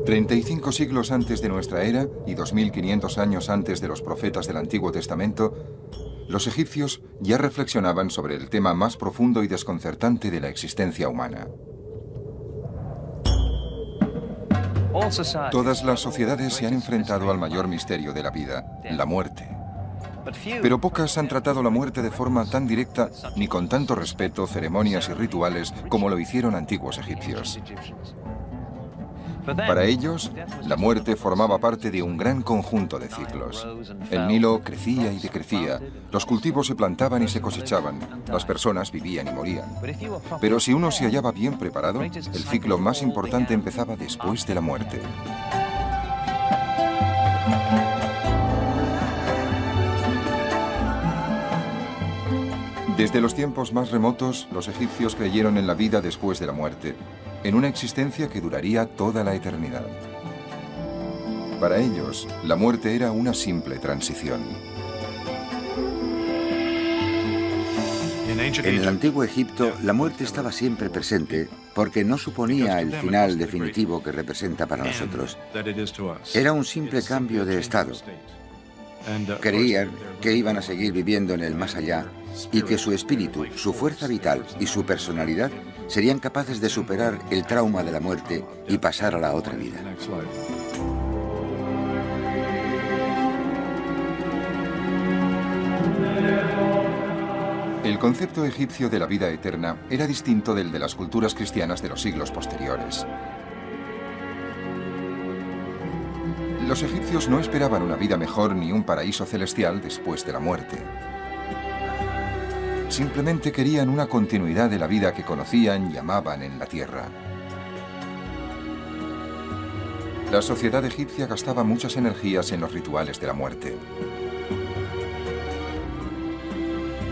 35 siglos antes de nuestra era y 2500 años antes de los profetas del Antiguo Testamento, los egipcios ya reflexionaban sobre el tema más profundo y desconcertante de la existencia humana. Todas las sociedades se han enfrentado al mayor misterio de la vida, la muerte. Pero pocas han tratado la muerte de forma tan directa ni con tanto respeto, ceremonias y rituales como lo hicieron antiguos egipcios. Para ellos, la muerte formaba parte de un gran conjunto de ciclos. El Nilo crecía y decrecía, los cultivos se plantaban y se cosechaban, las personas vivían y morían. Pero si uno se hallaba bien preparado, el ciclo más importante empezaba después de la muerte. Desde los tiempos más remotos, los egipcios creyeron en la vida después de la muerte, en una existencia que duraría toda la eternidad. Para ellos, la muerte era una simple transición. En el antiguo Egipto, la muerte estaba siempre presente porque no suponía el final definitivo que representa para nosotros. Era un simple cambio de estado. Creían que iban a seguir viviendo en el más allá y que su espíritu, su fuerza vital y su personalidad serían capaces de superar el trauma de la muerte y pasar a la otra vida. El concepto egipcio de la vida eterna era distinto del de las culturas cristianas de los siglos posteriores. Los egipcios no esperaban una vida mejor ni un paraíso celestial después de la muerte. Simplemente querían una continuidad de la vida que conocían y amaban en la tierra. La sociedad egipcia gastaba muchas energías en los rituales de la muerte.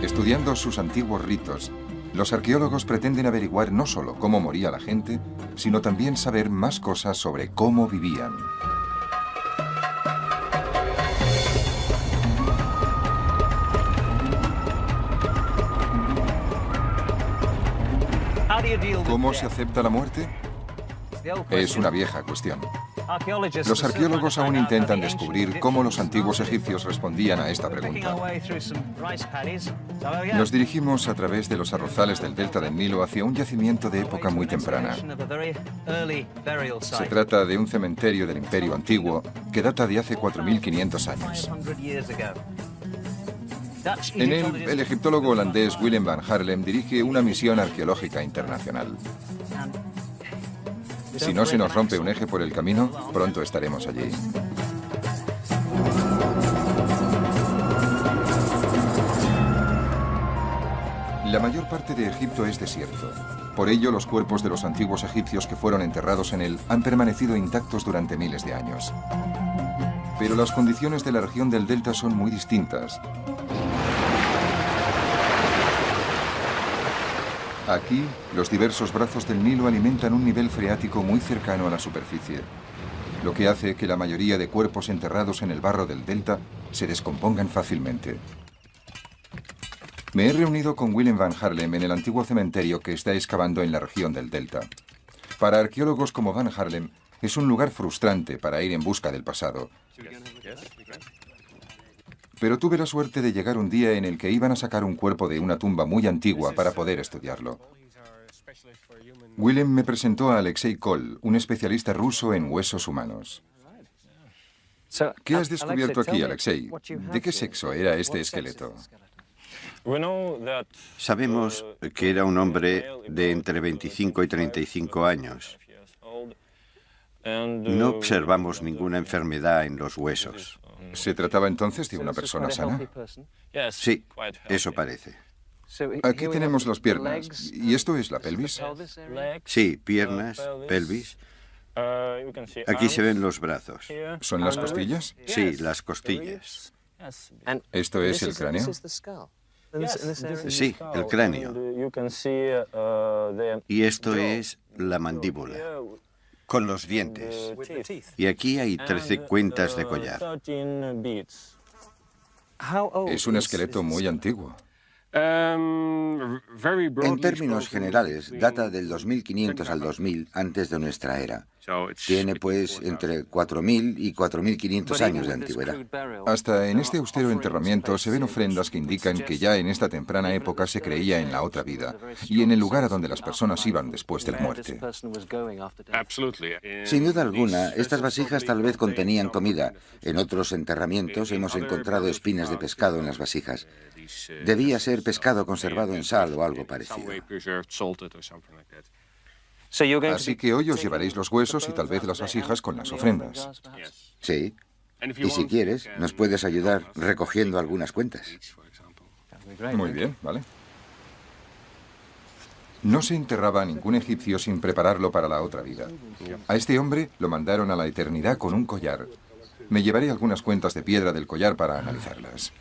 Estudiando sus antiguos ritos, los arqueólogos pretenden averiguar no solo cómo moría la gente, sino también saber más cosas sobre cómo vivían. ¿Cómo se acepta la muerte? Es una vieja cuestión. Los arqueólogos aún intentan descubrir cómo los antiguos egipcios respondían a esta pregunta. Nos dirigimos a través de los arrozales del delta del Nilo hacia un yacimiento de época muy temprana. Se trata de un cementerio del Imperio Antiguo que data de hace 4500 años. En él, el egiptólogo holandés Willem van Haarlem dirige una misión arqueológica internacional. Si no se nos rompe un eje por el camino, pronto estaremos allí. La mayor parte de Egipto es desierto. Por ello, los cuerpos de los antiguos egipcios que fueron enterrados en él han permanecido intactos durante miles de años. Pero las condiciones de la región del delta son muy distintas. Aquí, los diversos brazos del Nilo alimentan un nivel freático muy cercano a la superficie, lo que hace que la mayoría de cuerpos enterrados en el barro del delta se descompongan fácilmente. Me he reunido con Willem van Haarlem en el antiguo cementerio que está excavando en la región del delta. Para arqueólogos como van Haarlem, es un lugar frustrante para ir en busca del pasado. Pero tuve la suerte de llegar un día en el que iban a sacar un cuerpo de una tumba muy antigua para poder estudiarlo. Willem me presentó a Alexei Kol, un especialista ruso en huesos humanos. ¿Qué has descubierto aquí, Alexei? ¿De qué sexo era este esqueleto? Sabemos que era un hombre de entre 25 y 35 años. No observamos ninguna enfermedad en los huesos. ¿Se trataba entonces de una persona sana? Sí, eso parece. Aquí tenemos las piernas. ¿Y esto es la pelvis? Sí, piernas, pelvis. Aquí se ven los brazos. ¿Son las costillas? Sí, las costillas. ¿Esto es el cráneo? Sí, el cráneo. Y esto es la mandíbula, con los dientes. Y aquí hay 13 cuentas de collar. Es un esqueleto muy antiguo. En términos generales, data del 2500 al 2000 antes de nuestra era. Tiene, pues, entre 4.000 y 4.500 años de antigüedad. Hasta en este austero enterramiento se sin ofrendas que indican que ya en esta temprana época se creía en la otra vida y en el lugar a donde las personas iban después de la muerte. Sin duda alguna, estas vasijas tal vez contenían comida. En otros enterramientos hemos encontrado espinas de pescado en las vasijas. Debía ser pescado conservado en sal o algo parecido. Así que hoy os llevaréis los huesos y tal vez las vasijas con las ofrendas. Sí. Y si quieres, nos puedes ayudar recogiendo algunas cuentas. Muy bien, vale. No se enterraba a ningún egipcio sin prepararlo para la otra vida. A este hombre lo mandaron a la eternidad con un collar. Me llevaré algunas cuentas de piedra del collar para analizarlas.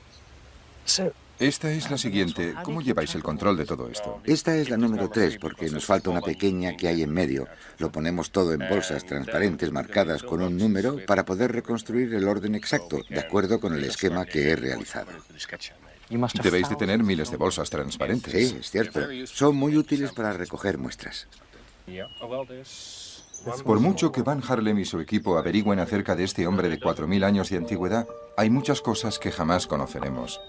Esta es la siguiente. ¿Cómo lleváis el control de todo esto? Esta es la número 3 porque nos falta una pequeña que hay en medio. Lo ponemos todo en bolsas transparentes marcadas con un número para poder reconstruir el orden exacto, de acuerdo con el esquema que he realizado. Debéis de tener miles de bolsas transparentes. Sí, es cierto. Son muy útiles para recoger muestras. Por mucho que Van Harlem y su equipo averigüen acerca de este hombre de 4.000 años de antigüedad, hay muchas cosas que jamás conoceremos.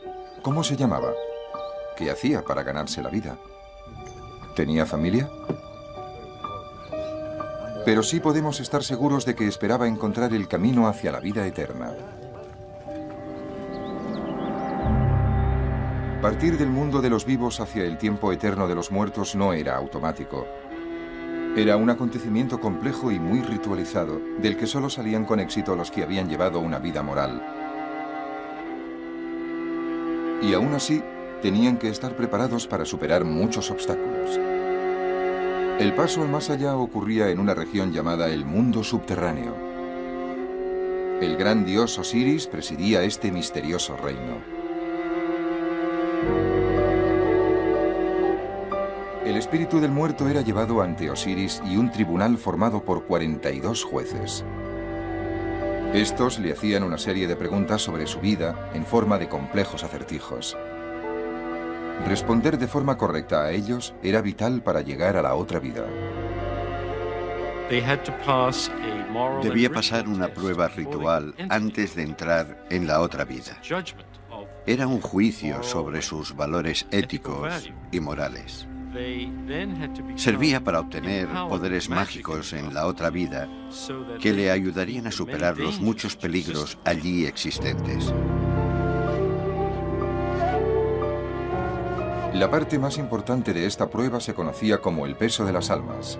¿Cómo se llamaba? ¿Qué hacía para ganarse la vida? ¿Tenía familia? Pero sí podemos estar seguros de que esperaba encontrar el camino hacia la vida eterna. Partir del mundo de los vivos hacia el tiempo eterno de los muertos no era automático. Era un acontecimiento complejo y muy ritualizado, del que solo salían con éxito los que habían llevado una vida moral. Y aún así, tenían que estar preparados para superar muchos obstáculos. El paso al más allá ocurría en una región llamada el mundo subterráneo. El gran dios Osiris presidía este misterioso reino. El espíritu del muerto era llevado ante Osiris y un tribunal formado por 42 jueces. Estos le hacían una serie de preguntas sobre su vida en forma de complejos acertijos. Responder de forma correcta a ellos era vital para llegar a la otra vida. Debía pasar una prueba ritual antes de entrar en la otra vida. Era un juicio sobre sus valores éticos y morales. Servía para obtener poderes mágicos en la otra vida que le ayudarían a superar los muchos peligros allí existentes. La parte más importante de esta prueba se conocía como el peso de las almas.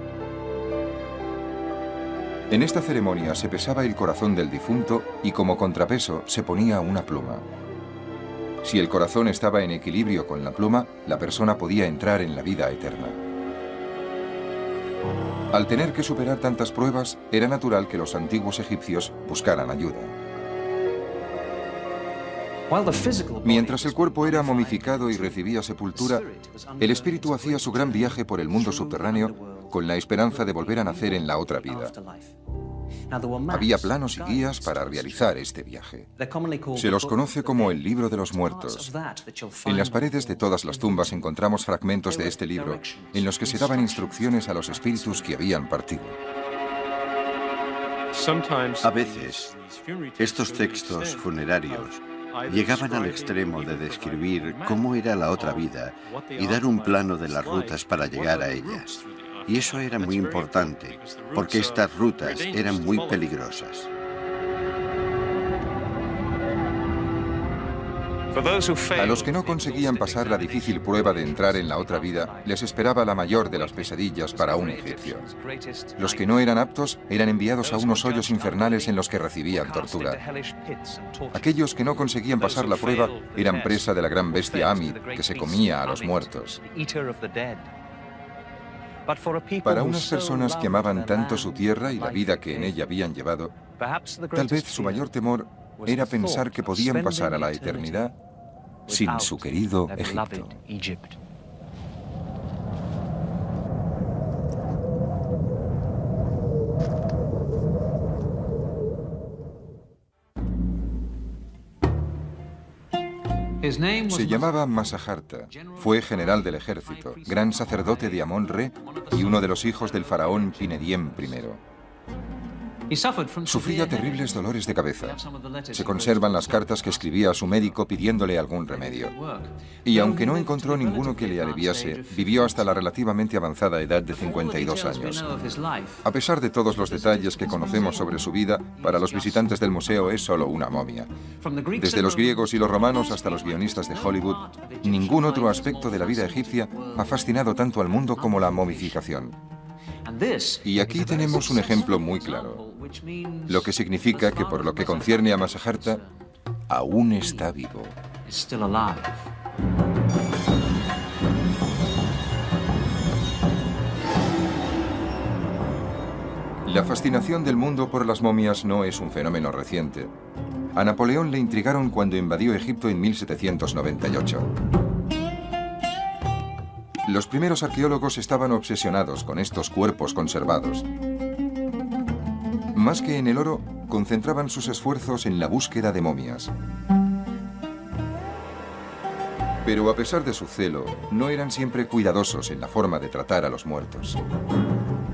En esta ceremonia se pesaba el corazón del difunto y como contrapeso se ponía una pluma. Si el corazón estaba en equilibrio con la pluma, la persona podía entrar en la vida eterna. Al tener que superar tantas pruebas, era natural que los antiguos egipcios buscaran ayuda. Mientras el cuerpo era momificado y recibía sepultura, el espíritu hacía su gran viaje por el mundo subterráneo con la esperanza de volver a nacer en la otra vida. Había planos y guías para realizar este viaje. Se los conoce como el Libro de los Muertos. En las paredes de todas las tumbas encontramos fragmentos de este libro en los que se daban instrucciones a los espíritus que habían partido. A veces, estos textos funerarios llegaban al extremo de describir cómo era la otra vida y dar un plano de las rutas para llegar a ella. Y eso era muy importante, porque estas rutas eran muy peligrosas. A los que no conseguían pasar la difícil prueba de entrar en la otra vida, les esperaba la mayor de las pesadillas para un egipcio. Los que no eran aptos eran enviados a unos hoyos infernales en los que recibían tortura. Aquellos que no conseguían pasar la prueba eran presa de la gran bestia Amid, que se comía a los muertos. Para unas personas que amaban tanto su tierra y la vida que en ella habían llevado, tal vez su mayor temor era pensar que podían pasar a la eternidad sin su querido Egipto. Se llamaba Masajarta, fue general del ejército, gran sacerdote de Amón-Re y uno de los hijos del faraón Pinediem I. Sufría terribles dolores de cabeza. Se conservan las cartas que escribía a su médico pidiéndole algún remedio. Y aunque no encontró ninguno que le aliviase, vivió hasta la relativamente avanzada edad de 52 años. A pesar de todos los detalles que conocemos sobre su vida, para los visitantes del museo es solo una momia. Desde los griegos y los romanos hasta los guionistas de Hollywood, ningún otro aspecto de la vida egipcia ha fascinado tanto al mundo como la momificación. Y aquí tenemos un ejemplo muy claro, lo que significa que por lo que concierne a Masajarta, aún está vivo. La fascinación del mundo por las momias no es un fenómeno reciente. A Napoleón le intrigaron cuando invadió Egipto en 1798. Los primeros arqueólogos estaban obsesionados con estos cuerpos conservados. Más que en el oro, concentraban sus esfuerzos en la búsqueda de momias. Pero a pesar de su celo, no eran siempre cuidadosos en la forma de tratar a los muertos.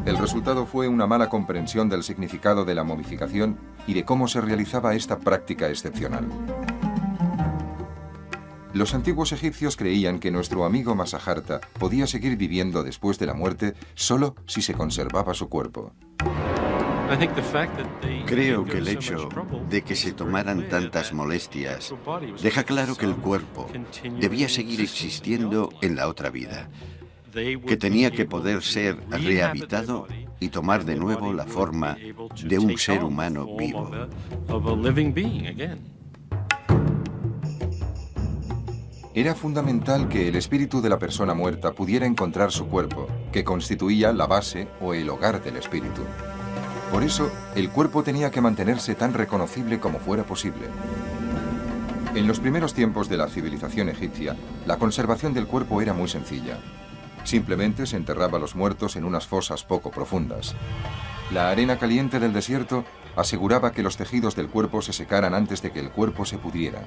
El resultado fue una mala comprensión del significado de la momificación y de cómo se realizaba esta práctica excepcional. Los antiguos egipcios creían que nuestro amigo Masajarta podía seguir viviendo después de la muerte solo si se conservaba su cuerpo. Creo que el hecho de que se tomaran tantas molestias deja claro que el cuerpo debía seguir existiendo en la otra vida, que tenía que poder ser rehabilitado y tomar de nuevo la forma de un ser humano vivo. Era fundamental que el espíritu de la persona muerta pudiera encontrar su cuerpo, que constituía la base o el hogar del espíritu. Por eso, el cuerpo tenía que mantenerse tan reconocible como fuera posible. En los primeros tiempos de la civilización egipcia, la conservación del cuerpo era muy sencilla. Simplemente se enterraba a los muertos en unas fosas poco profundas. La arena caliente del desierto aseguraba que los tejidos del cuerpo se secaran antes de que el cuerpo se pudriera.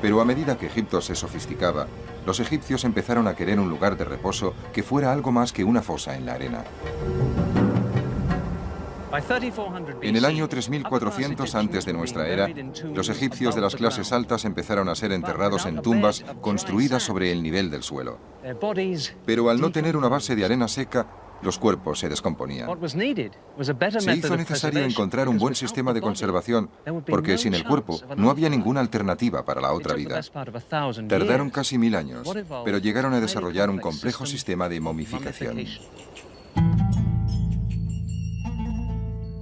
Pero a medida que Egipto se sofisticaba, los egipcios empezaron a querer un lugar de reposo que fuera algo más que una fosa en la arena. En el año 3400 antes de nuestra era, los egipcios de las clases altas empezaron a ser enterrados en tumbas construidas sobre el nivel del suelo. Pero al no tener una base de arena seca, los cuerpos se descomponían. Se hizo necesario encontrar un buen sistema de conservación, porque sin el cuerpo no había ninguna alternativa para la otra vida. Tardaron casi 1000 años, pero llegaron a desarrollar un complejo sistema de momificación.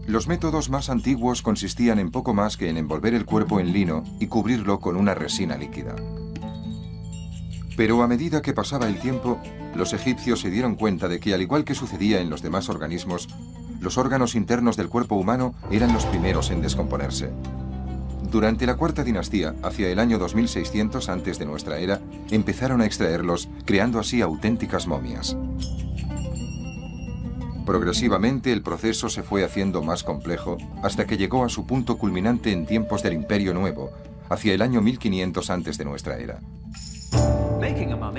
Los métodos más antiguos consistían en poco más que en envolver el cuerpo en lino y cubrirlo con una resina líquida. Pero a medida que pasaba el tiempo, los egipcios se dieron cuenta de que, al igual que sucedía en los demás organismos, los órganos internos del cuerpo humano eran los primeros en descomponerse. Durante la Cuarta Dinastía, hacia el año 2600 antes de nuestra era, empezaron a extraerlos, creando así auténticas momias. Progresivamente el proceso se fue haciendo más complejo hasta que llegó a su punto culminante en tiempos del Imperio Nuevo, hacia el año 1500 antes de nuestra era.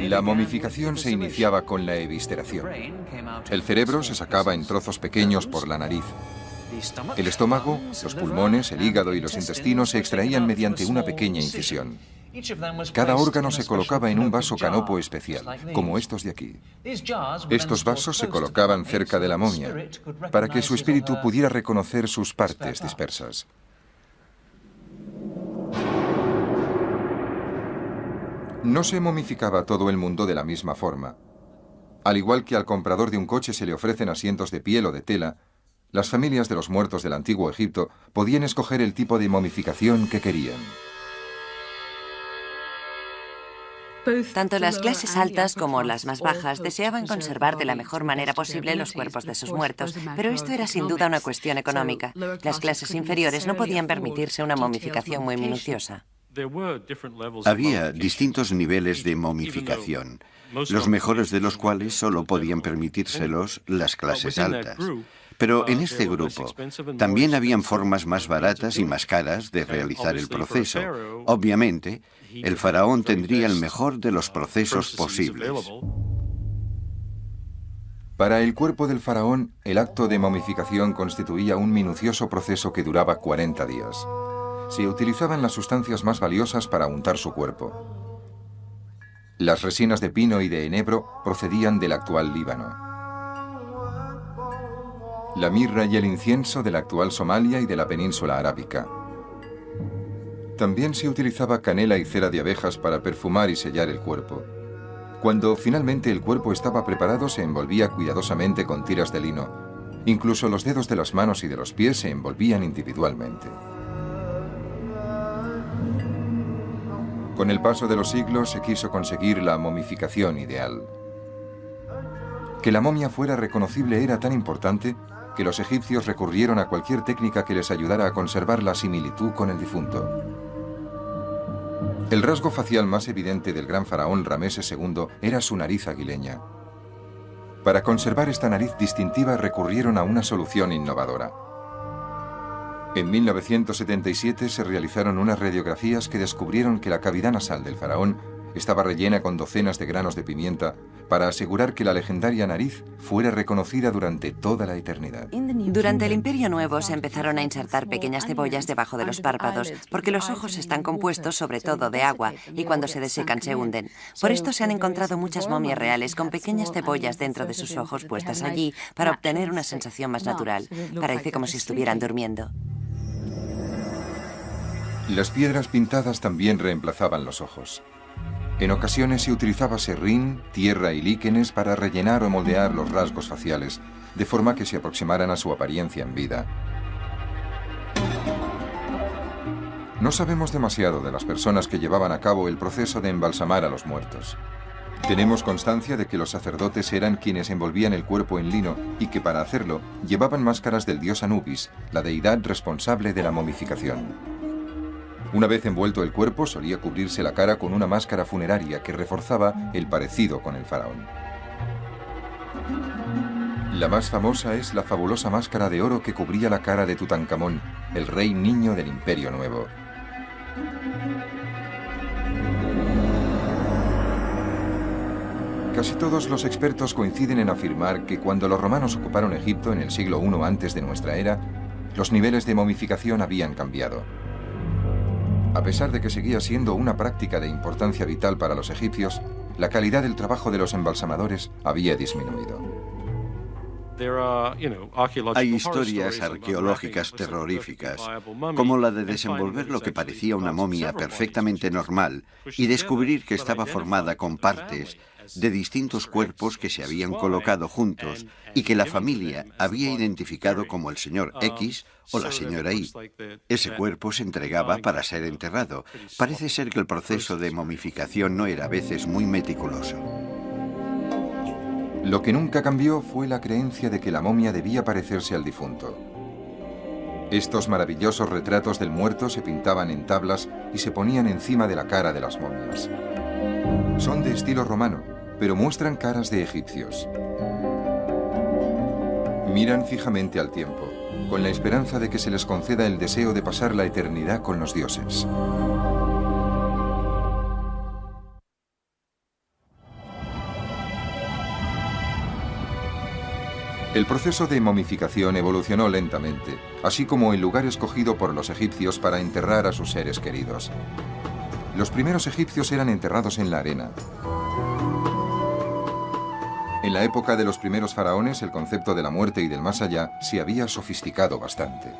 La momificación se iniciaba con la evisceración. El cerebro se sacaba en trozos pequeños por la nariz. El estómago, los pulmones, el hígado y los intestinos se extraían mediante una pequeña incisión. Cada órgano se colocaba en un vaso canopo especial, como estos de aquí. Estos vasos se colocaban cerca de la momia, para que su espíritu pudiera reconocer sus partes dispersas. No se momificaba todo el mundo de la misma forma. Al igual que al comprador de un coche se le ofrecen asientos de piel o de tela, las familias de los muertos del antiguo Egipto podían escoger el tipo de momificación que querían. Tanto las clases altas como las más bajas deseaban conservar de la mejor manera posible los cuerpos de sus muertos, pero esto era sin duda una cuestión económica. Las clases inferiores no podían permitirse una momificación muy minuciosa. Había distintos niveles de momificación, los mejores de los cuales solo podían permitírselos las clases altas. Pero en este grupo también habían formas más baratas y más caras de realizar el proceso. Obviamente, el faraón tendría el mejor de los procesos posibles. Para el cuerpo del faraón, el acto de momificación constituía un minucioso proceso que duraba 40 días. Se utilizaban las sustancias más valiosas para untar su cuerpo. Las resinas de pino y de enebro procedían del actual Líbano. La mirra y el incienso de la actual Somalia y de la península arábica. También se utilizaba canela y cera de abejas para perfumar y sellar el cuerpo. Cuando finalmente el cuerpo estaba preparado, se envolvía cuidadosamente con tiras de lino. Incluso los dedos de las manos y de los pies se envolvían individualmente. Con el paso de los siglos se quiso conseguir la momificación ideal. Que la momia fuera reconocible era tan importante que los egipcios recurrieron a cualquier técnica que les ayudara a conservar la similitud con el difunto. El rasgo facial más evidente del gran faraón Rameses II era su nariz aguileña. Para conservar esta nariz distintiva recurrieron a una solución innovadora. En 1977 se realizaron unas radiografías que descubrieron que la cavidad nasal del faraón estaba rellena con docenas de granos de pimienta para asegurar que la legendaria nariz fuera reconocida durante toda la eternidad. Durante el Imperio Nuevo se empezaron a insertar pequeñas cebollas debajo de los párpados, porque los ojos están compuestos sobre todo de agua y cuando se desecan se hunden. Por esto se han encontrado muchas momias reales con pequeñas cebollas dentro de sus ojos puestas allí para obtener una sensación más natural. Parece como si estuvieran durmiendo. Las piedras pintadas también reemplazaban los ojos. En ocasiones se utilizaba serrín, tierra y líquenes para rellenar o moldear los rasgos faciales, de forma que se aproximaran a su apariencia en vida. No sabemos demasiado de las personas que llevaban a cabo el proceso de embalsamar a los muertos. Tenemos constancia de que los sacerdotes eran quienes envolvían el cuerpo en lino y que para hacerlo llevaban máscaras del dios Anubis, la deidad responsable de la momificación. Una vez envuelto el cuerpo, solía cubrirse la cara con una máscara funeraria que reforzaba el parecido con el faraón. La más famosa es la fabulosa máscara de oro que cubría la cara de Tutankamón, el rey niño del Imperio Nuevo. Casi todos los expertos coinciden en afirmar que cuando los romanos ocuparon Egipto en el siglo I antes de nuestra era, los niveles de momificación habían cambiado. A pesar de que seguía siendo una práctica de importancia vital para los egipcios, la calidad del trabajo de los embalsamadores había disminuido. Hay historias arqueológicas terroríficas, como la de desenvolver lo que parecía una momia perfectamente normal y descubrir que estaba formada con partes de distintos cuerpos que se habían colocado juntos y que la familia había identificado como el señor X o la señora Y. Ese cuerpo se entregaba para ser enterrado. Parece ser que el proceso de momificación no era a veces muy meticuloso. Lo que nunca cambió fue la creencia de que la momia debía parecerse al difunto. Estos maravillosos retratos del muerto se pintaban en tablas y se ponían encima de la cara de las momias. Son de estilo romano, pero muestran caras de egipcios. Miran fijamente al tiempo, con la esperanza de que se les conceda el deseo de pasar la eternidad con los dioses. El proceso de momificación evolucionó lentamente, así como el lugar escogido por los egipcios para enterrar a sus seres queridos. Los primeros egipcios eran enterrados en la arena. En la época de los primeros faraones, el concepto de la muerte y del más allá se había sofisticado bastante.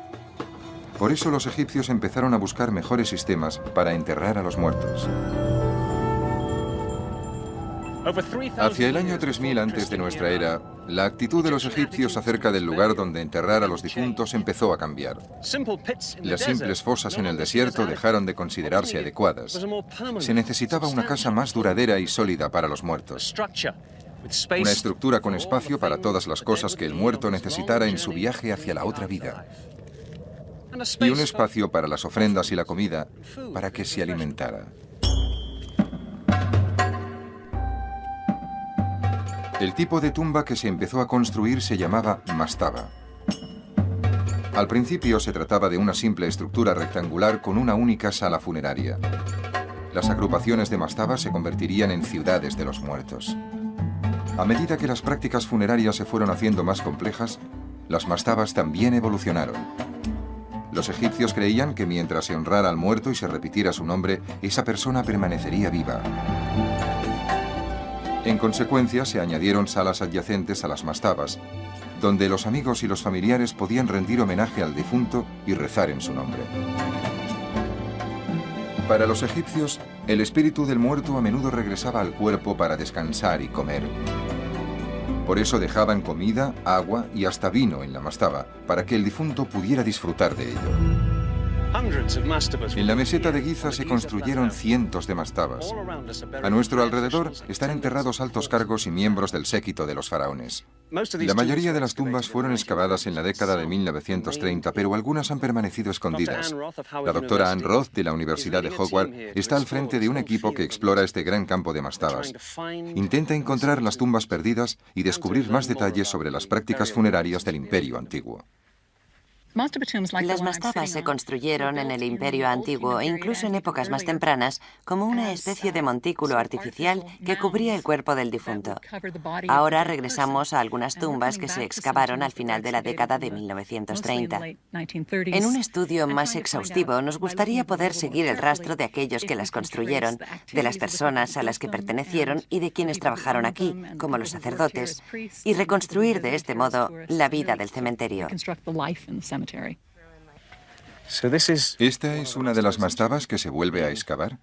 Por eso los egipcios empezaron a buscar mejores sistemas para enterrar a los muertos. Hacia el año 3000 antes de nuestra era, la actitud de los egipcios acerca del lugar donde enterrar a los difuntos empezó a cambiar. Las simples fosas en el desierto dejaron de considerarse adecuadas. Se necesitaba una casa más duradera y sólida para los muertos. Una estructura con espacio para todas las cosas que el muerto necesitara en su viaje hacia la otra vida. Y un espacio para las ofrendas y la comida, para que se alimentara. El tipo de tumba que se empezó a construir se llamaba mastaba. Al principio se trataba de una simple estructura rectangular con una única sala funeraria. Las agrupaciones de mastaba se convertirían en ciudades de los muertos. A medida que las prácticas funerarias se fueron haciendo más complejas, las mastabas también evolucionaron. Los egipcios creían que mientras se honrara al muerto y se repitiera su nombre, esa persona permanecería viva. En consecuencia, se añadieron salas adyacentes a las mastabas, donde los amigos y los familiares podían rendir homenaje al difunto y rezar en su nombre. Para los egipcios, el espíritu del muerto a menudo regresaba al cuerpo para descansar y comer. Por eso dejaban comida, agua y hasta vino en la mastaba, para que el difunto pudiera disfrutar de ello. En la meseta de Giza se construyeron cientos de mastabas. A nuestro alrededor están enterrados altos cargos y miembros del séquito de los faraones. La mayoría de las tumbas fueron excavadas en la década de 1930, pero algunas han permanecido escondidas. La doctora Ann Roth, de la Universidad de Howard, está al frente de un equipo que explora este gran campo de mastabas. Intenta encontrar las tumbas perdidas y descubrir más detalles sobre las prácticas funerarias del Imperio Antiguo. Las mastabas se construyeron en el Imperio Antiguo e incluso en épocas más tempranas como una especie de montículo artificial que cubría el cuerpo del difunto. Ahora regresamos a algunas tumbas que se excavaron al final de la década de 1930. En un estudio más exhaustivo nos gustaría poder seguir el rastro de aquellos que las construyeron, de las personas a las que pertenecieron y de quienes trabajaron aquí, como los sacerdotes, y reconstruir de este modo la vida del cementerio. ¿Esta es una de las mastabas que se vuelve a excavar?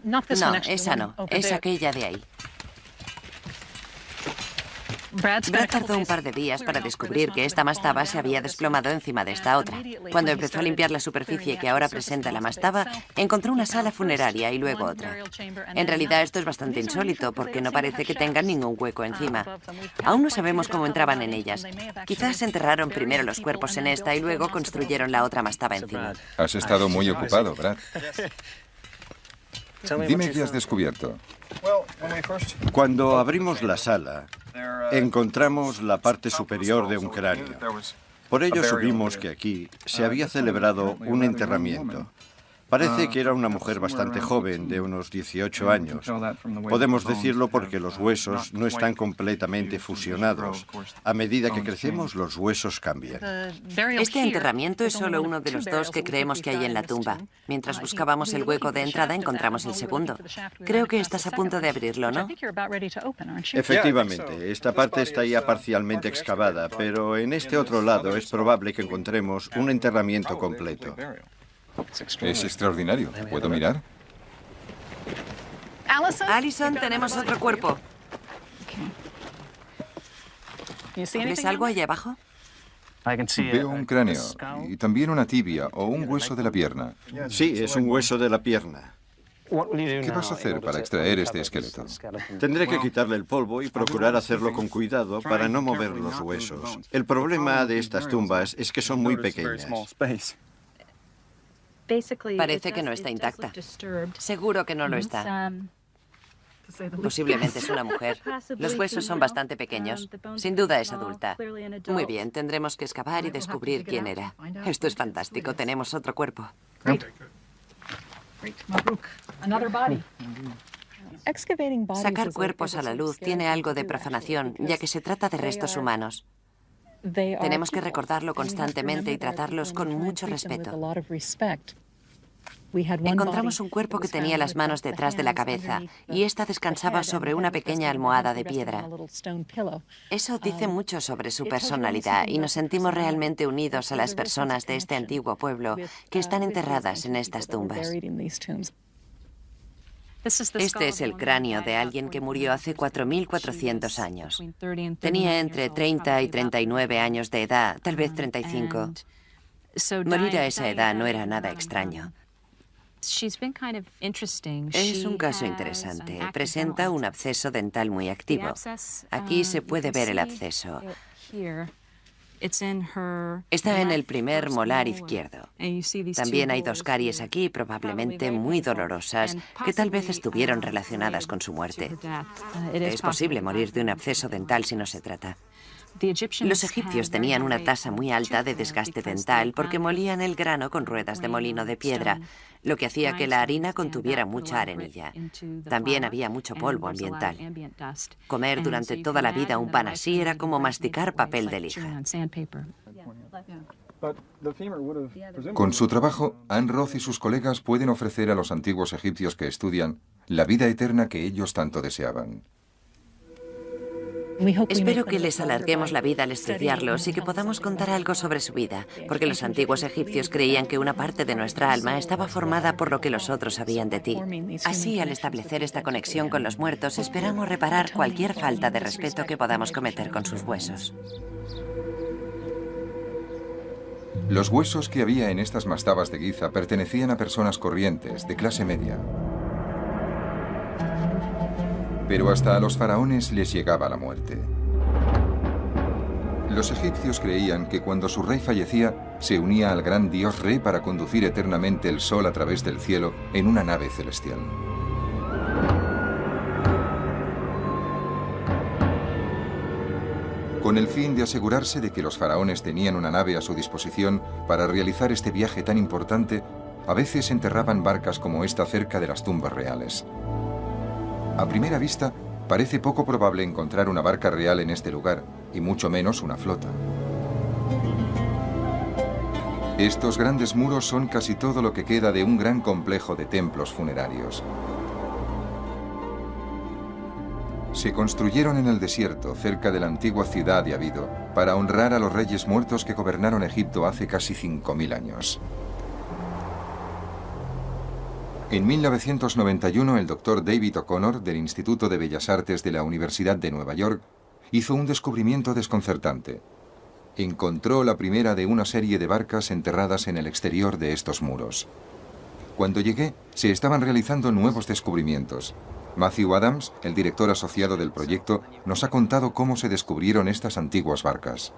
No, esa no, es aquella de ahí. Brad tardó un par de días para descubrir que esta mastaba se había desplomado encima de esta otra. Cuando empezó a limpiar la superficie que ahora presenta la mastaba, encontró una sala funeraria y luego otra. En realidad esto es bastante insólito porque no parece que tengan ningún hueco encima. Aún no sabemos cómo entraban en ellas. Quizás enterraron primero los cuerpos en esta y luego construyeron la otra mastaba encima. Has estado muy ocupado, Brad. Dime qué has descubierto. Cuando abrimos la sala, encontramos la parte superior de un cráneo. Por ello supimos que aquí se había celebrado un enterramiento. Parece que era una mujer bastante joven, de unos 18 años. Podemos decirlo porque los huesos no están completamente fusionados. A medida que crecemos, los huesos cambian. Este enterramiento es solo uno de los dos que creemos que hay en la tumba. Mientras buscábamos el hueco de entrada, encontramos el segundo. Creo que estás a punto de abrirlo, ¿no? Efectivamente, esta parte está ya parcialmente excavada, pero en este otro lado es probable que encontremos un enterramiento completo. Es extraordinario. ¿Puedo mirar? Allison, tenemos otro cuerpo. ¿Ves algo allá abajo? Veo un cráneo y también una tibia o un hueso de la pierna. Sí, es un hueso de la pierna. ¿Qué vas a hacer para extraer este esqueleto? Tendré que quitarle el polvo y procurar hacerlo con cuidado para no mover los huesos. El problema de estas tumbas es que son muy pequeñas. Parece que no está intacta. Seguro que no lo está. Posiblemente es una mujer. Los huesos son bastante pequeños. Sin duda es adulta. Muy bien, tendremos que excavar y descubrir quién era. Esto es fantástico. Tenemos otro cuerpo. Sacar cuerpos a la luz tiene algo de profanación, ya que se trata de restos humanos. Tenemos que recordarlo constantemente y tratarlos con mucho respeto. Encontramos un cuerpo que tenía las manos detrás de la cabeza y ésta descansaba sobre una pequeña almohada de piedra. Eso dice mucho sobre su personalidad y nos sentimos realmente unidos a las personas de este antiguo pueblo que están enterradas en estas tumbas. Este es el cráneo de alguien que murió hace 4.400 años. Tenía entre 30 y 39 años de edad, tal vez 35. Morir a esa edad no era nada extraño. Es un caso interesante. Presenta un absceso dental muy activo. Aquí se puede ver el absceso. Está en el primer molar izquierdo. También hay dos caries aquí, probablemente muy dolorosas, que tal vez estuvieron relacionadas con su muerte. Es posible morir de un absceso dental si no se trata. Los egipcios tenían una tasa muy alta de desgaste dental porque molían el grano con ruedas de molino de piedra, lo que hacía que la harina contuviera mucha arenilla. También había mucho polvo ambiental. Comer durante toda la vida un pan así era como masticar papel de lija. Con su trabajo, Anne Roth y sus colegas pueden ofrecer a los antiguos egipcios que estudian la vida eterna que ellos tanto deseaban. Espero que les alarguemos la vida al estudiarlos y que podamos contar algo sobre su vida, porque los antiguos egipcios creían que una parte de nuestra alma estaba formada por lo que los otros sabían de ti. Así, al establecer esta conexión con los muertos, esperamos reparar cualquier falta de respeto que podamos cometer con sus huesos. Los huesos que había en estas mastabas de Giza pertenecían a personas corrientes, de clase media. Pero hasta a los faraones les llegaba la muerte. Los egipcios creían que cuando su rey fallecía, se unía al gran dios Re para conducir eternamente el sol a través del cielo en una nave celestial. Con el fin de asegurarse de que los faraones tenían una nave a su disposición para realizar este viaje tan importante, a veces enterraban barcas como esta cerca de las tumbas reales. A primera vista, parece poco probable encontrar una barca real en este lugar, y mucho menos una flota. Estos grandes muros son casi todo lo que queda de un gran complejo de templos funerarios. Se construyeron en el desierto, cerca de la antigua ciudad de Abido, para honrar a los reyes muertos que gobernaron Egipto hace casi 5000 años. En 1991, el doctor David O'Connor, del Instituto de Bellas Artes de la Universidad de Nueva York, hizo un descubrimiento desconcertante. Encontró la primera de una serie de barcas enterradas en el exterior de estos muros. Cuando llegué, se estaban realizando nuevos descubrimientos. Matthew Adams, el director asociado del proyecto, nos ha contado cómo se descubrieron estas antiguas barcas.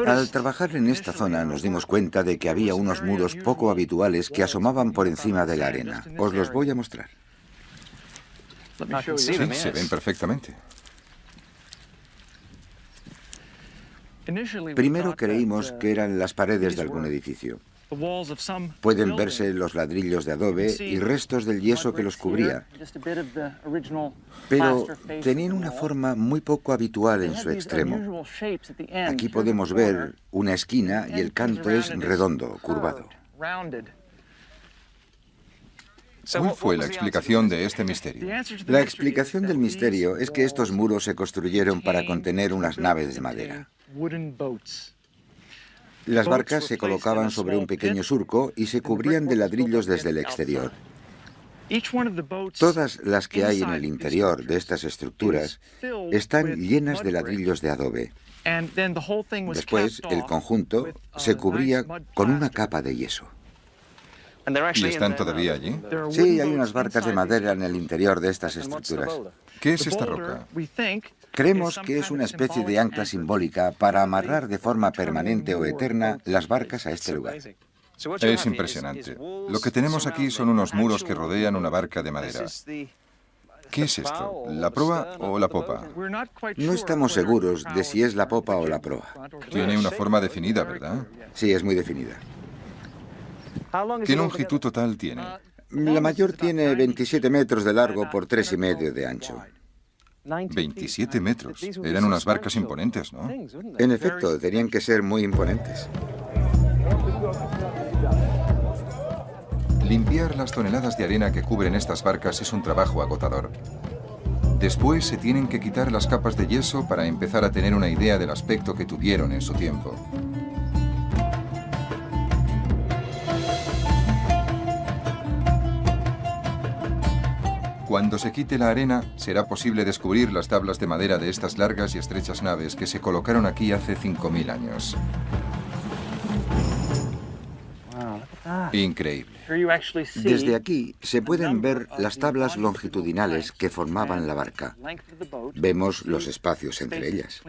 Al trabajar en esta zona nos dimos cuenta de que había unos muros poco habituales que asomaban por encima de la arena. Os los voy a mostrar. Sí, se ven perfectamente. Primero creímos que eran las paredes de algún edificio. Pueden verse los ladrillos de adobe y restos del yeso que los cubría, pero tenían una forma muy poco habitual en su extremo. Aquí podemos ver una esquina y el canto es redondo, curvado. ¿Cuál fue la explicación de este misterio? La explicación del misterio es que estos muros se construyeron para contener unas naves de madera. Las barcas se colocaban sobre un pequeño surco y se cubrían de ladrillos desde el exterior. Todas las que hay en el interior de estas estructuras están llenas de ladrillos de adobe. Después, el conjunto se cubría con una capa de yeso. ¿Y están todavía allí? Sí, hay unas barcas de madera en el interior de estas estructuras. ¿Qué es esta roca? Creemos que es una especie de ancla simbólica para amarrar de forma permanente o eterna las barcas a este lugar. Es impresionante. Lo que tenemos aquí son unos muros que rodean una barca de madera. ¿Qué es esto? ¿La proa o la popa? No estamos seguros de si es la popa o la proa. Tiene una forma definida, ¿verdad? Sí, es muy definida. ¿Qué longitud total tiene? La mayor tiene 27 metros de largo por 3,5 de ancho. 27 metros. Eran unas barcas imponentes, ¿no? En efecto, tenían que ser muy imponentes. Limpiar las toneladas de arena que cubren estas barcas es un trabajo agotador. Después se tienen que quitar las capas de yeso para empezar a tener una idea del aspecto que tuvieron en su tiempo. Cuando se quite la arena, será posible descubrir las tablas de madera de estas largas y estrechas naves que se colocaron aquí hace 5000 años. Increíble. Desde aquí se pueden ver las tablas longitudinales que formaban la barca. Vemos los espacios entre ellas.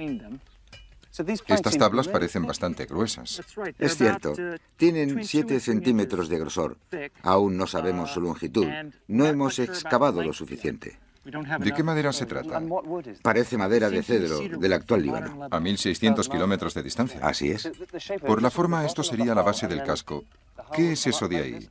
Estas tablas parecen bastante gruesas. Es cierto, tienen 7 centímetros de grosor. Aún no sabemos su longitud. No hemos excavado lo suficiente. ¿De qué madera se trata? Parece madera de cedro del actual Líbano. A 1.600 kilómetros de distancia. Así es. Por la forma, esto sería la base del casco. ¿Qué es eso de ahí?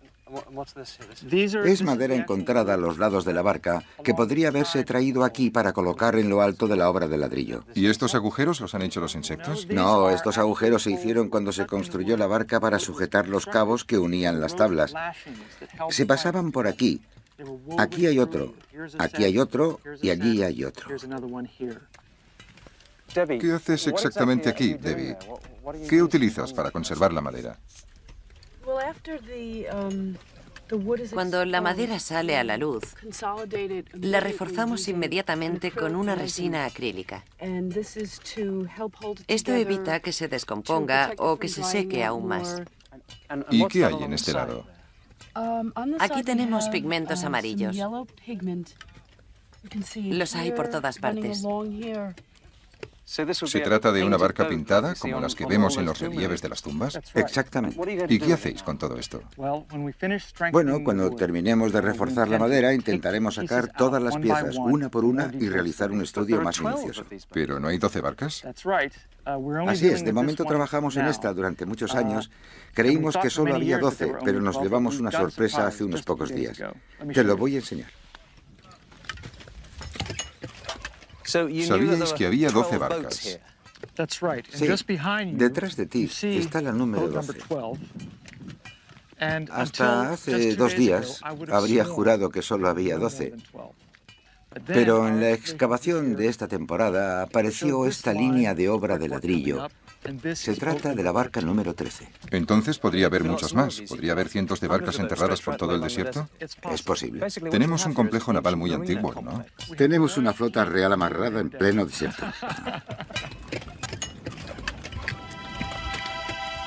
Es madera encontrada a los lados de la barca que podría haberse traído aquí para colocar en lo alto de la obra de ladrillo. ¿Y estos agujeros los han hecho los insectos? No, estos agujeros se hicieron cuando se construyó la barca para sujetar los cabos que unían las tablas. Se pasaban por aquí. Aquí hay otro, aquí hay otro y allí hay otro. ¿Qué haces exactamente aquí, Debbie? ¿Qué utilizas para conservar la madera? Cuando la madera sale a la luz, la reforzamos inmediatamente con una resina acrílica. Esto evita que se descomponga o que se seque aún más. ¿Y qué hay en este lado? Aquí tenemos pigmentos amarillos. Los hay por todas partes. ¿Se trata de una barca pintada, como las que vemos en los relieves de las tumbas? Exactamente. ¿Y qué hacéis con todo esto? Bueno, cuando terminemos de reforzar la madera, intentaremos sacar todas las piezas, una por una, y realizar un estudio más minucioso. ¿Pero no hay 12 barcas? Así es, de momento trabajamos en esta durante muchos años. Creímos que solo había 12, pero nos llevamos una sorpresa hace unos pocos días. Te lo voy a enseñar. Sabíais que había 12 barcas. Sí, detrás de ti está la número 12. Hasta hace 2 días habría jurado que solo había 12. Pero en la excavación de esta temporada apareció esta línea de obra de ladrillo. Se trata de la barca número 13. Entonces podría haber muchas más. ¿Podría haber cientos de barcas enterradas por todo el desierto? Es posible. Tenemos un complejo naval muy antiguo, ¿no? Tenemos una flota real amarrada en pleno desierto.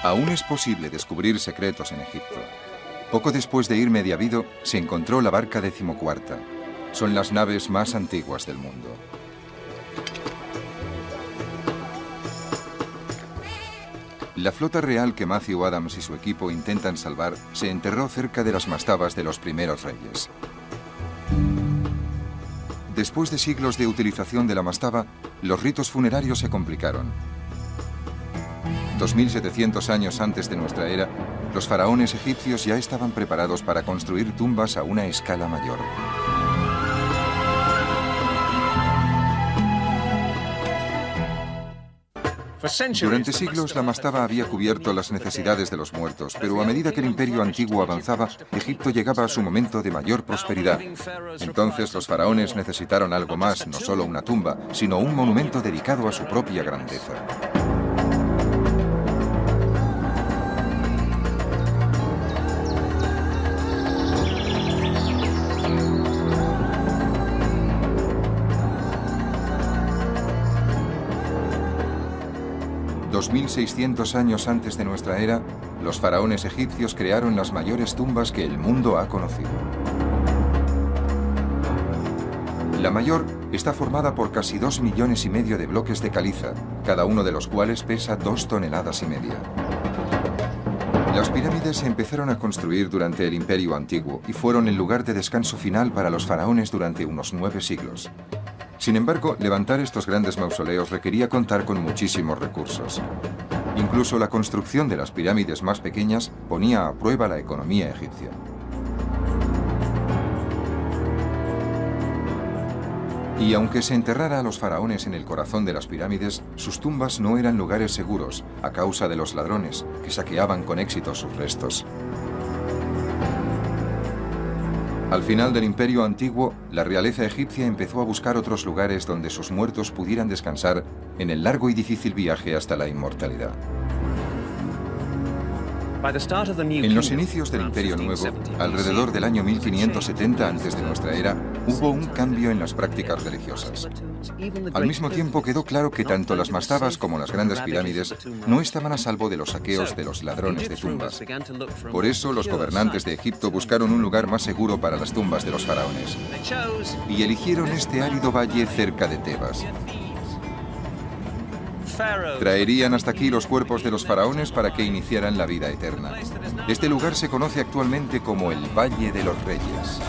Aún es posible descubrir secretos en Egipto. Poco después de ir Mediavido, se encontró la barca 14ª. Son las naves más antiguas del mundo. La flota real que Matthew Adams y su equipo intentan salvar se enterró cerca de las mastabas de los primeros reyes. Después de siglos de utilización de la mastaba, los ritos funerarios se complicaron. 2700 años antes de nuestra era, los faraones egipcios ya estaban preparados para construir tumbas a una escala mayor. Durante siglos la mastaba había cubierto las necesidades de los muertos, pero a medida que el imperio antiguo avanzaba, Egipto llegaba a su momento de mayor prosperidad. Entonces los faraones necesitaron algo más, no solo una tumba, sino un monumento dedicado a su propia grandeza. Dos 2600 años antes de nuestra era, los faraones egipcios crearon las mayores tumbas que el mundo ha conocido. La mayor está formada por casi 2,5 millones de bloques de caliza, cada uno de los cuales pesa 2,5 toneladas. Las pirámides se empezaron a construir durante el Imperio Antiguo y fueron el lugar de descanso final para los faraones durante unos 9 siglos. Sin embargo, levantar estos grandes mausoleos requería contar con muchísimos recursos. Incluso la construcción de las pirámides más pequeñas ponía a prueba la economía egipcia. Y aunque se enterrara a los faraones en el corazón de las pirámides, sus tumbas no eran lugares seguros a causa de los ladrones, que saqueaban con éxito sus restos. Al final del Imperio Antiguo, la realeza egipcia empezó a buscar otros lugares donde sus muertos pudieran descansar en el largo y difícil viaje hasta la inmortalidad. En los inicios del Imperio Nuevo, alrededor del año 1570 antes de nuestra era, hubo un cambio en las prácticas religiosas. Al mismo tiempo quedó claro que tanto las mastabas como las grandes pirámides no estaban a salvo de los saqueos de los ladrones de tumbas. Por eso los gobernantes de Egipto buscaron un lugar más seguro para las tumbas de los faraones. Y eligieron este árido valle cerca de Tebas. Traerían hasta aquí los cuerpos de los faraones para que iniciaran la vida eterna. Este lugar se conoce actualmente como el Valle de los Reyes.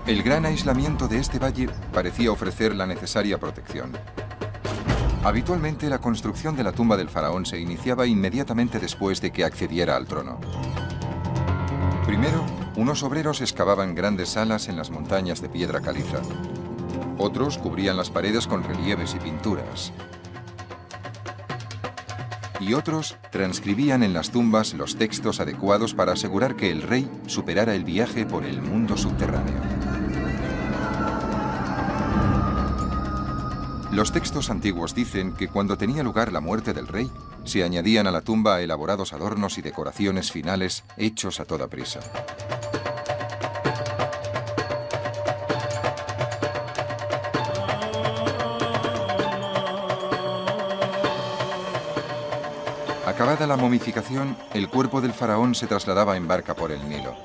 El gran aislamiento de este valle parecía ofrecer la necesaria protección. Habitualmente la construcción de la tumba del faraón se iniciaba inmediatamente después de que accediera al trono. Primero, unos obreros excavaban grandes salas en las montañas de piedra caliza. Otros cubrían las paredes con relieves y pinturas. Y otros transcribían en las tumbas los textos adecuados para asegurar que el rey superara el viaje por el mundo subterráneo. Los textos antiguos dicen que cuando tenía lugar la muerte del rey, se añadían a la tumba elaborados adornos y decoraciones finales hechos a toda prisa. Acabada la momificación, el cuerpo del faraón se trasladaba en barca por el Nilo.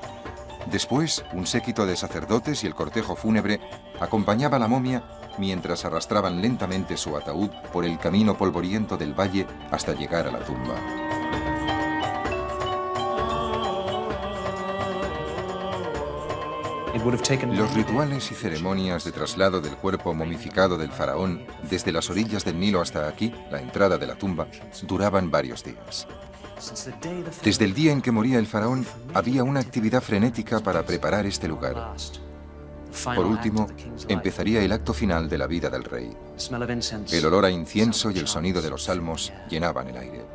Después, un séquito de sacerdotes y el cortejo fúnebre acompañaba la momia mientras arrastraban lentamente su ataúd por el camino polvoriento del valle hasta llegar a la tumba. Los rituales y ceremonias de traslado del cuerpo momificado del faraón desde las orillas del Nilo hasta aquí, la entrada de la tumba, duraban varios días. Desde el día en que moría el faraón, había una actividad frenética para preparar este lugar. Por último, empezaría el acto final de la vida del rey. El olor a incienso y el sonido de los salmos llenaban el aire.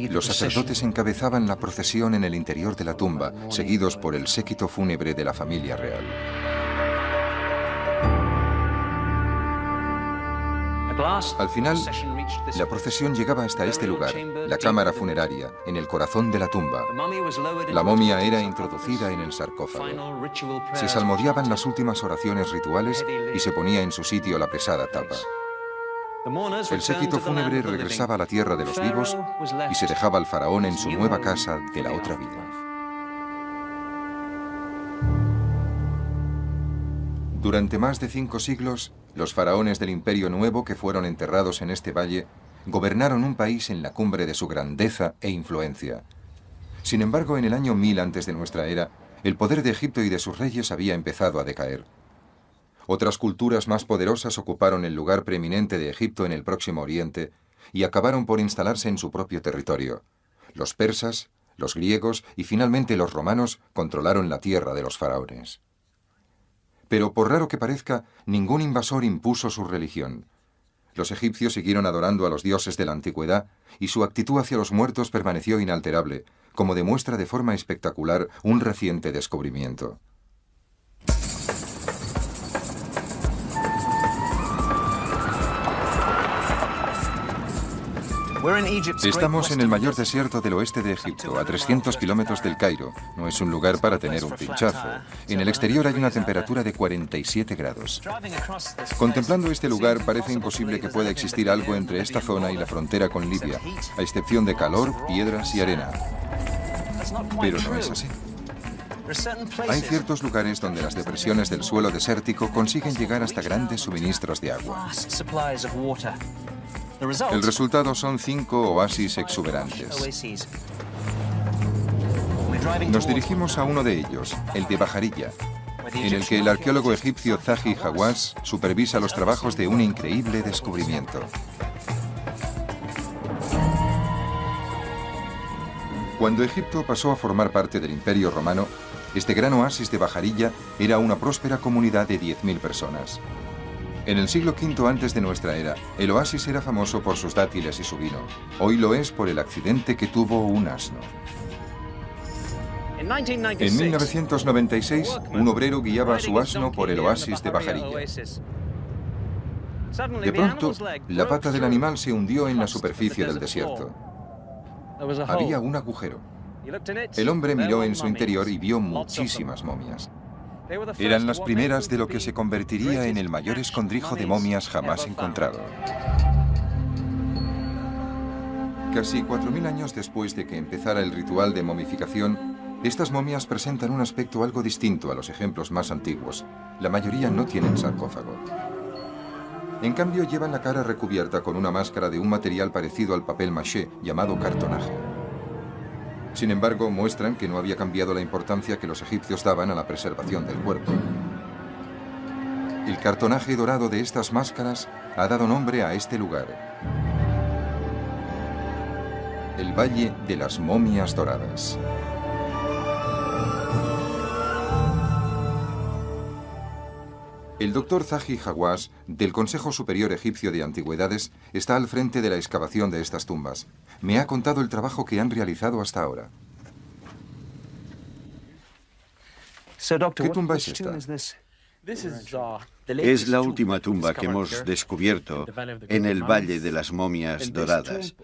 Los sacerdotes encabezaban la procesión en el interior de la tumba, seguidos por el séquito fúnebre de la familia real. Al final, la procesión llegaba hasta este lugar, la cámara funeraria, en el corazón de la tumba. La momia era introducida en el sarcófago. Se salmodiaban las últimas oraciones rituales y se ponía en su sitio la pesada tapa. El séquito fúnebre regresaba a la tierra de los vivos y se dejaba al faraón en su nueva casa de la otra vida. Durante más de 5 siglos, los faraones del Imperio Nuevo que fueron enterrados en este valle gobernaron un país en la cumbre de su grandeza e influencia. Sin embargo, en el año 1000 antes de nuestra era, el poder de Egipto y de sus reyes había empezado a decaer. Otras culturas más poderosas ocuparon el lugar preeminente de Egipto en el Próximo Oriente y acabaron por instalarse en su propio territorio. Los persas, los griegos y finalmente los romanos controlaron la tierra de los faraones. Pero por raro que parezca, ningún invasor impuso su religión. Los egipcios siguieron adorando a los dioses de la antigüedad y su actitud hacia los muertos permaneció inalterable, como demuestra de forma espectacular un reciente descubrimiento. Estamos en el mayor desierto del oeste de Egipto, a 300 kilómetros del Cairo. No es un lugar para tener un pinchazo. En el exterior hay una temperatura de 47 grados. Contemplando este lugar, parece imposible que pueda existir algo entre esta zona y la frontera con Libia, a excepción de calor, piedras y arena. Pero no es así. Hay ciertos lugares donde las depresiones del suelo desértico consiguen llegar hasta grandes suministros de agua. El resultado son 5 oasis exuberantes. Nos dirigimos a uno de ellos, el de Bajarilla, en el que el arqueólogo egipcio Zahi Hawass supervisa los trabajos de un increíble descubrimiento. Cuando Egipto pasó a formar parte del Imperio Romano, este gran oasis de Bajarilla era una próspera comunidad de 10.000 personas. En el siglo V antes de nuestra era, el oasis era famoso por sus dátiles y su vino. Hoy lo es por el accidente que tuvo un asno. En 1996, un obrero guiaba a su asno por el oasis de Bajarilla. De pronto, la pata del animal se hundió en la superficie del desierto. Había un agujero. El hombre miró en su interior y vio muchísimas momias. Eran las primeras de lo que se convertiría en el mayor escondrijo de momias jamás encontrado. Casi 4.000 años después de que empezara el ritual de momificación, estas momias presentan un aspecto algo distinto a los ejemplos más antiguos. La mayoría no tienen sarcófago. En cambio, llevan la cara recubierta con una máscara de un material parecido al papel maché, llamado cartonaje. Sin embargo, muestran que no había cambiado la importancia que los egipcios daban a la preservación del cuerpo. El cartonaje dorado de estas máscaras ha dado nombre a este lugar. El Valle de las Momias Doradas. El doctor Zahi Hawass, del Consejo Superior Egipcio de Antigüedades, está al frente de la excavación de estas tumbas. Me ha contado el trabajo que han realizado hasta ahora. ¿Qué tumba es esta? Es la última tumba que hemos descubierto en el Valle de las Momias Doradas.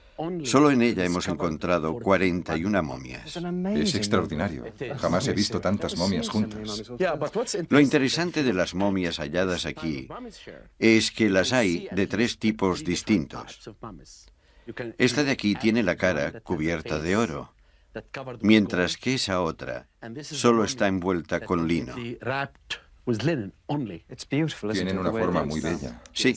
Solo en ella hemos encontrado 41 momias. Es extraordinario. Jamás he visto tantas momias juntas. Lo interesante de las momias halladas aquí es que las hay de 3 tipos distintos. Esta de aquí tiene la cara cubierta de oro, mientras que esa otra solo está envuelta con lino. Tienen una forma muy bella. Sí.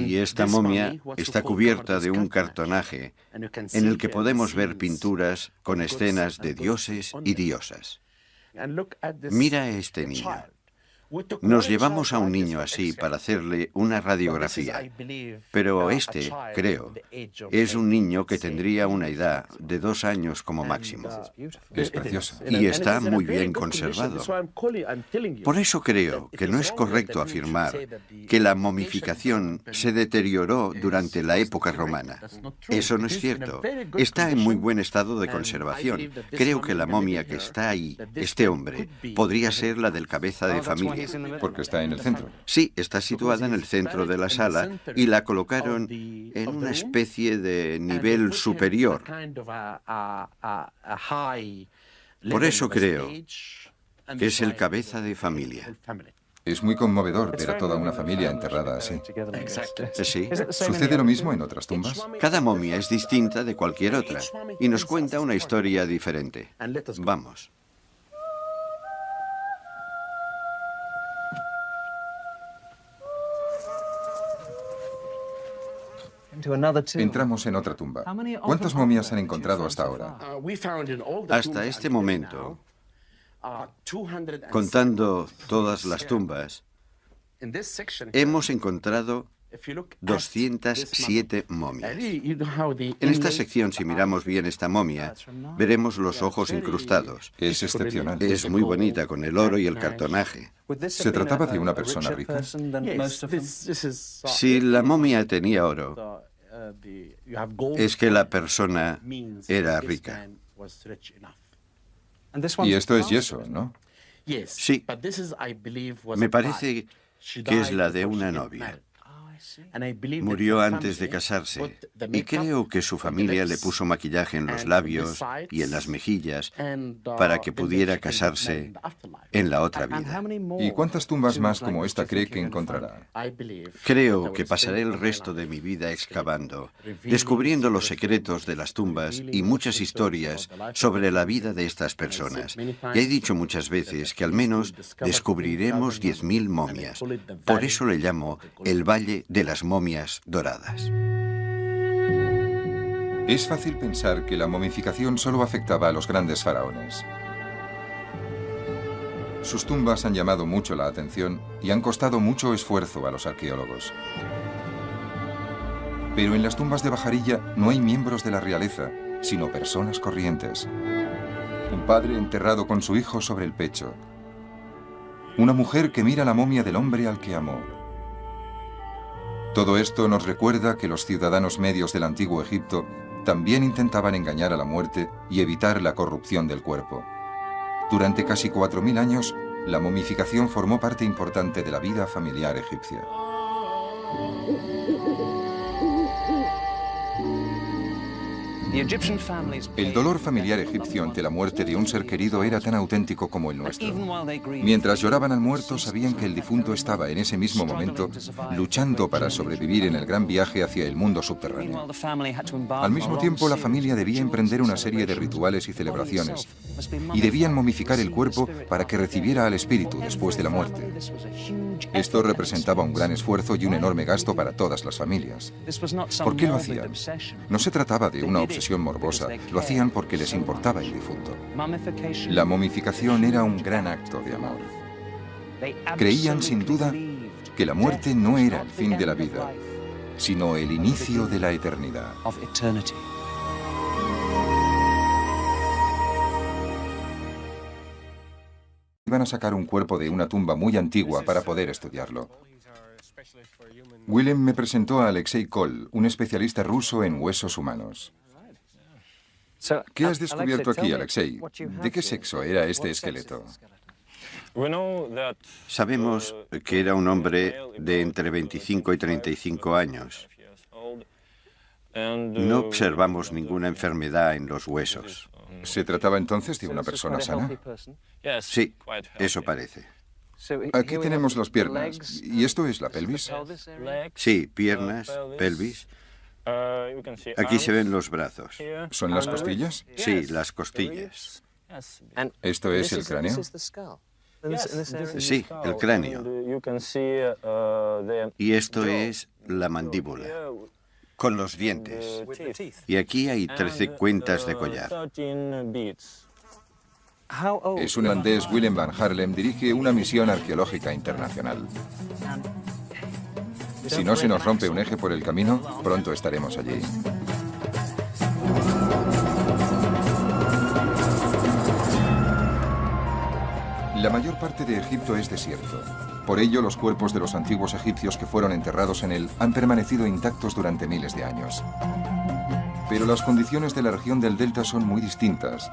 Y esta momia está cubierta de un cartonaje en el que podemos ver pinturas con escenas de dioses y diosas. Mira a este niño. Nos llevamos a un niño así para hacerle una radiografía, pero este, creo, es un niño que tendría una edad de 2 años como máximo. Es precioso. Y está muy bien conservado. Por eso creo que no es correcto afirmar que la momificación se deterioró durante la época romana. Eso no es cierto. Está en muy buen estado de conservación. Creo que la momia que está ahí, este hombre, podría ser la del cabeza de familia. Porque está en el centro. Sí, está situada en el centro de la sala y la colocaron en una especie de nivel superior. Por eso creo que es el cabeza de familia. Es muy conmovedor ver a toda una familia enterrada así. Sí. ¿Sucede lo mismo en otras tumbas? Cada momia es distinta de cualquier otra y nos cuenta una historia diferente. Vamos. Entramos en otra tumba. ¿Cuántas momias han encontrado hasta ahora? Hasta este momento, contando todas las tumbas, hemos encontrado 207 momias. En esta sección, si miramos bien esta momia, veremos los ojos incrustados. Es excepcional. Es muy bonita con el oro y el cartonaje. ¿Se trataba de una persona rica? Si la momia tenía oro, es que la persona era rica. Y esto es yeso, ¿no? Sí, me parece que es la de una novia. Murió antes de casarse y creo que su familia le puso maquillaje en los labios y en las mejillas para que pudiera casarse en la otra vida. ¿Y cuántas tumbas más como esta cree que encontrará? Creo que pasaré el resto de mi vida excavando, descubriendo los secretos de las tumbas y muchas historias sobre la vida de estas personas. Ya he dicho muchas veces que al menos descubriremos 10.000 momias. Por eso le llamo el Valle de las Momias Doradas. Es fácil pensar que la momificación solo afectaba a los grandes faraones. Sus tumbas han llamado mucho la atención y han costado mucho esfuerzo a los arqueólogos. Pero en las tumbas de Bajarilla no hay miembros de la realeza, sino personas corrientes. Un padre enterrado con su hijo sobre el pecho. Una mujer que mira la momia del hombre al que amó. Todo esto nos recuerda que los ciudadanos medios del antiguo Egipto también intentaban engañar a la muerte y evitar la corrupción del cuerpo. Durante casi 4.000 años, la momificación formó parte importante de la vida familiar egipcia. El dolor familiar egipcio ante la muerte de un ser querido era tan auténtico como el nuestro. Mientras lloraban al muerto, sabían que el difunto estaba en ese mismo momento luchando para sobrevivir en el gran viaje hacia el mundo subterráneo. Al mismo tiempo, la familia debía emprender una serie de rituales y celebraciones, y debían momificar el cuerpo para que recibiera al espíritu después de la muerte. Esto representaba un gran esfuerzo y un enorme gasto para todas las familias. ¿Por qué lo hacían? No se trataba de una obsesión morbosa, lo hacían porque les importaba el difunto. La momificación era un gran acto de amor. Creían sin duda que la muerte no era el fin de la vida, sino el inicio de la eternidad. Iban a sacar un cuerpo de una tumba muy antigua para poder estudiarlo. Willem me presentó a Alexei Kohl, un especialista ruso en huesos humanos. ¿Qué has descubierto aquí, Alexei? ¿De qué sexo era este esqueleto? Sabemos que era un hombre de entre 25 y 35 años. No observamos ninguna enfermedad en los huesos. ¿Se trataba entonces de una persona sana? Sí, eso parece. Aquí tenemos las piernas. ¿Y esto es la pelvis? Sí, piernas, pelvis. Aquí se ven los brazos. ¿Son las costillas? Sí, las costillas. ¿Esto es el cráneo? Sí, el cráneo. Y esto es la mandíbula, con los dientes. Y aquí hay 13 cuentas de collar. Es un holandés, Willem van Haarlem, dirige una misión arqueológica internacional. Si no se nos rompe un eje por el camino, pronto estaremos allí. La mayor parte de Egipto es desierto. Por ello, los cuerpos de los antiguos egipcios que fueron enterrados en él han permanecido intactos durante miles de años. Pero las condiciones de la región del delta son muy distintas.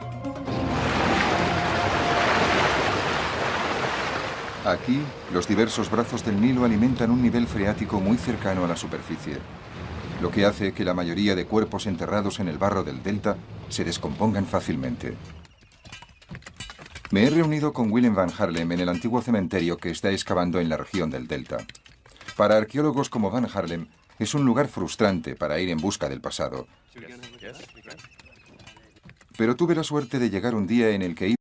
Aquí, los diversos brazos del Nilo alimentan un nivel freático muy cercano a la superficie, lo que hace que la mayoría de cuerpos enterrados en el barro del delta se descompongan fácilmente. Me he reunido con Willem van Haarlem en el antiguo cementerio que está excavando en la región del delta. Para arqueólogos como van Haarlem, es un lugar frustrante para ir en busca del pasado. Pero tuve la suerte de llegar un día en el que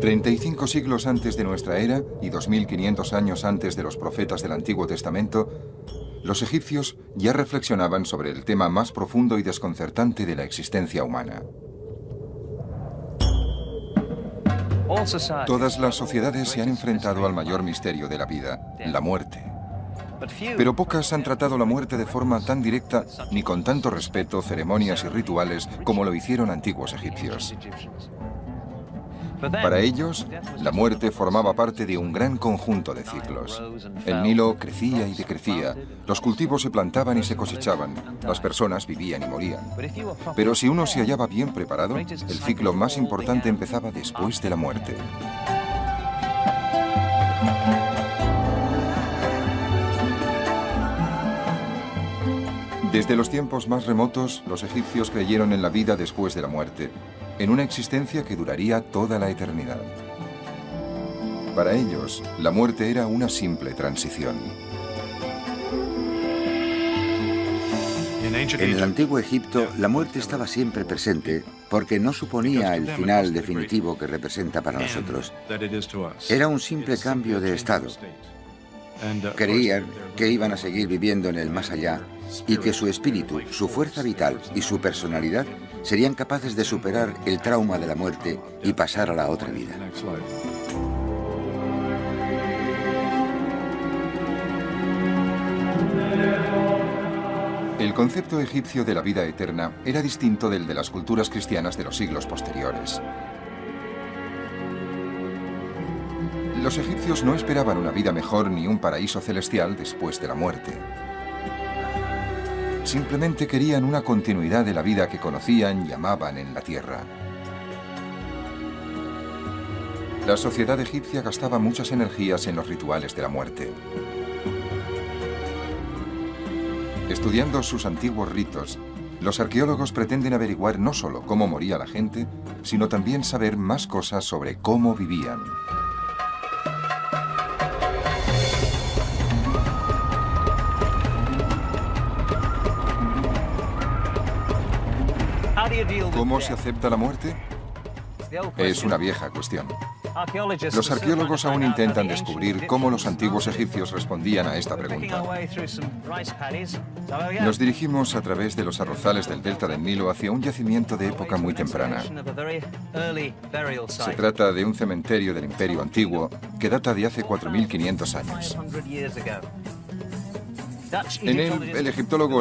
35 siglos antes de nuestra era y 2500 años antes de los profetas del Antiguo Testamento, los egipcios ya reflexionaban sobre el tema más profundo y desconcertante de la existencia humana. Todas las sociedades se han enfrentado al mayor misterio de la vida, la muerte. Pero pocas han tratado la muerte de forma tan directa ni con tanto respeto, ceremonias y rituales como lo hicieron antiguos egipcios. Para ellos, la muerte formaba parte de un gran conjunto de ciclos. El Nilo crecía y decrecía, los cultivos se plantaban y se cosechaban, las personas vivían y morían. Pero si uno se hallaba bien preparado, el ciclo más importante empezaba después de la muerte. Desde los tiempos más remotos, los egipcios creyeron en la vida después de la muerte, en una existencia que duraría toda la eternidad. Para ellos, la muerte era una simple transición. En el antiguo Egipto, la muerte estaba siempre presente porque no suponía el final definitivo que representa para nosotros. Era un simple cambio de estado. Creían que iban a seguir viviendo en el más allá y que su espíritu, su fuerza vital y su personalidad serían capaces de superar el trauma de la muerte y pasar a la otra vida. El concepto egipcio de la vida eterna era distinto del de las culturas cristianas de los siglos posteriores. Los egipcios no esperaban una vida mejor ni un paraíso celestial después de la muerte. Simplemente querían una continuidad de la vida que conocían y amaban en la tierra. La sociedad egipcia gastaba muchas energías en los rituales de la muerte. Estudiando sus antiguos ritos, los arqueólogos pretenden averiguar no solo cómo moría la gente, sino también saber más cosas sobre cómo vivían. ¿Cómo se acepta la muerte? Es una vieja cuestión. Los arqueólogos aún intentan descubrir cómo los antiguos egipcios respondían a esta pregunta. Nos dirigimos a través de los arrozales del delta del Nilo hacia un yacimiento de época muy temprana. Se trata de un cementerio del Imperio Antiguo que data de hace 4.500 años. En él, el egiptólogo